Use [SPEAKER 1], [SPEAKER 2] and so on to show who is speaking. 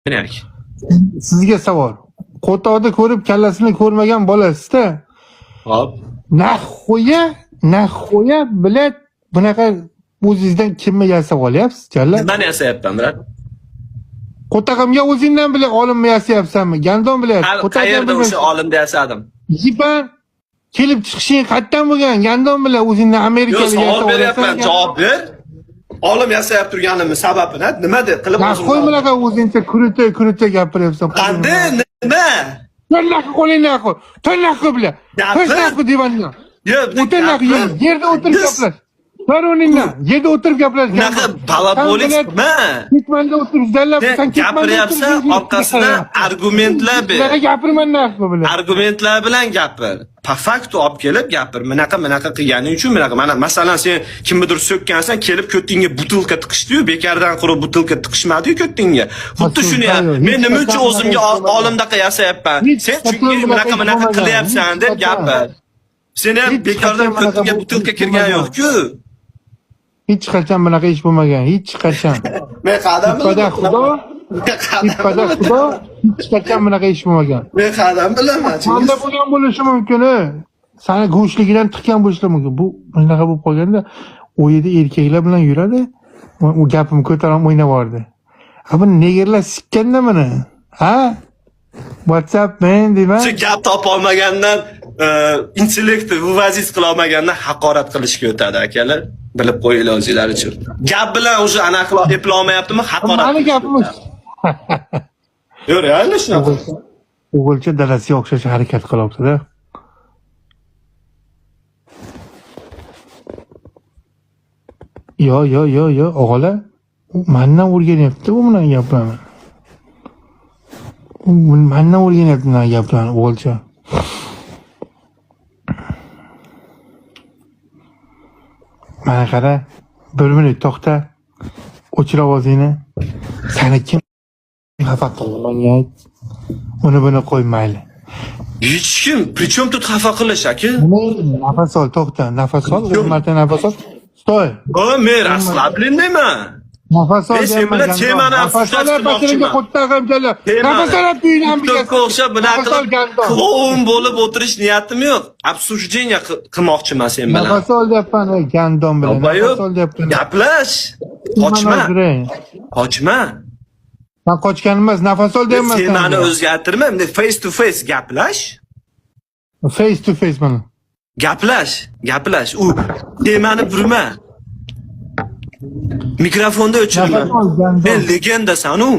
[SPEAKER 1] Demak.
[SPEAKER 2] Sizga savol. Qo'toqda ko'rib kallasini ko'rmagan bolasizda.
[SPEAKER 1] Hop.
[SPEAKER 2] Nahoya bilet bunaqa o'zingizdan kimni yasab olyapsiz, jalla?
[SPEAKER 1] Nimani yasayapman, brat?
[SPEAKER 2] Qo'tog'imga o'zingdan bilet olimni yasayapsanmi? Gandon bilet.
[SPEAKER 1] Qayerda o'sha olimda yasadim?
[SPEAKER 2] Yiban kelib chiqishing qayerdan bo'lgan? Gandon bilan o'zingdan Amerikada
[SPEAKER 1] yasab olyapsan. Savol beryapman, javob ber. Olim yasayap turganimni sababini nima deb qilib o'zim.
[SPEAKER 2] Qo'y bunaqa o'zingcha kurita gapiryapsan.
[SPEAKER 1] Qanday? Nima?
[SPEAKER 2] Tanaqa qo'lingdan qo'y. Tanaqa bilan. Tanaqa divandan. O'tanaqa yerda o'tirib gaplash. Baroningdan yerda o'tirib gaplash.
[SPEAKER 1] Bunaqa balabolikmi?
[SPEAKER 2] Ketmanda o'tirib zallab
[SPEAKER 1] sen gapiryapsan, orqasidan argumentlar ber.
[SPEAKER 2] Bunaqa gapirman narxi bilan.
[SPEAKER 1] Argumentlar bilan gapir. Po faktu olib kelib gapir. Bunaqa qilganing uchun bunaqa. Mana masalan sen kimnidir so'kkansan, kelib ko'tingga butilka tiqishdi-yu, bekardan qurib butilka tiqishmadi-yu ko'tingga. Xuddi shuni ham. Men nima uchun o'zimga olimdaqa yasayapman? Sen chunki bunaqa qilyapsan deb gapir. Sen ham bekardan ko'tingga butilka kirgan yo'q-ku.
[SPEAKER 2] Hech qachon bunaqa ish bo'lmagan, hech qachon.
[SPEAKER 1] Men qadam
[SPEAKER 2] bilaman. Xudo, hech qachon bunaqa ish bo'lmagan.
[SPEAKER 1] Men qadam bilaman.
[SPEAKER 2] Manda bo'lgan bo'lishi mumkin. Sani go'shtligidan tiqqan bo'lishi mumkin. Bu bunaqa bo'lib qolganda, u yerda erkaklar bilan yuradi. U gapimni ko'tarib o'ynab bordi. Ha bu negerlar sikkanda meni. Ha? WhatsApp men deyman.
[SPEAKER 1] Shu gap topolmagandan, intellekti muvaziz qila olmagandan haqorat qilishga o'tadi akalar. Bilib qo'yinglar o'zinglar uchun. Gap bilan o'sha anaqa eplay olmayaptimi? Haqorat.
[SPEAKER 2] Mani gapim.
[SPEAKER 1] Yo'q, reально shunaqa.
[SPEAKER 2] O'g'ilcha dadasiga o'xshash harakat qilyapti-da. Yo, o'g'la. U mendan o'rganyapti bu bilan gaplarni. U mendan o'rganyapti bu gaplarni, o'g'ilcha. Mana qara, 1 minut to'xta. O'chir ovozingni. Seni kim xafa qildi menga? Buni qo'y mayli.
[SPEAKER 1] Hech kim, prichom tut xafa qilish aka?
[SPEAKER 2] Nafas ol, to'xta, nafas ol, 10 marta nafas ol. Stoy.
[SPEAKER 1] Men расслабленныйman.
[SPEAKER 2] Nafas ol.
[SPEAKER 1] Sen bilan temani ham
[SPEAKER 2] suhbatga qo'ttag'im jala. Nafas olib tuyinam bilan.
[SPEAKER 1] O'xshab bunaqa klon bo'lib o'tirish niyatim yo'q. Обсуждение qilmoqchiman sen bilan.
[SPEAKER 2] Nafas ol deyapman, gandon bilan. Nafas ol deyapman.
[SPEAKER 1] Gaplash. Qochma.
[SPEAKER 2] Men qochganim emas, nafas ol deyapman.
[SPEAKER 1] Sen meni o'zgartirma, face to face gaplash.
[SPEAKER 2] Face to face mana.
[SPEAKER 1] Gaplash. U temani burma. Mikrofonda o'chirma. Men legendasan u.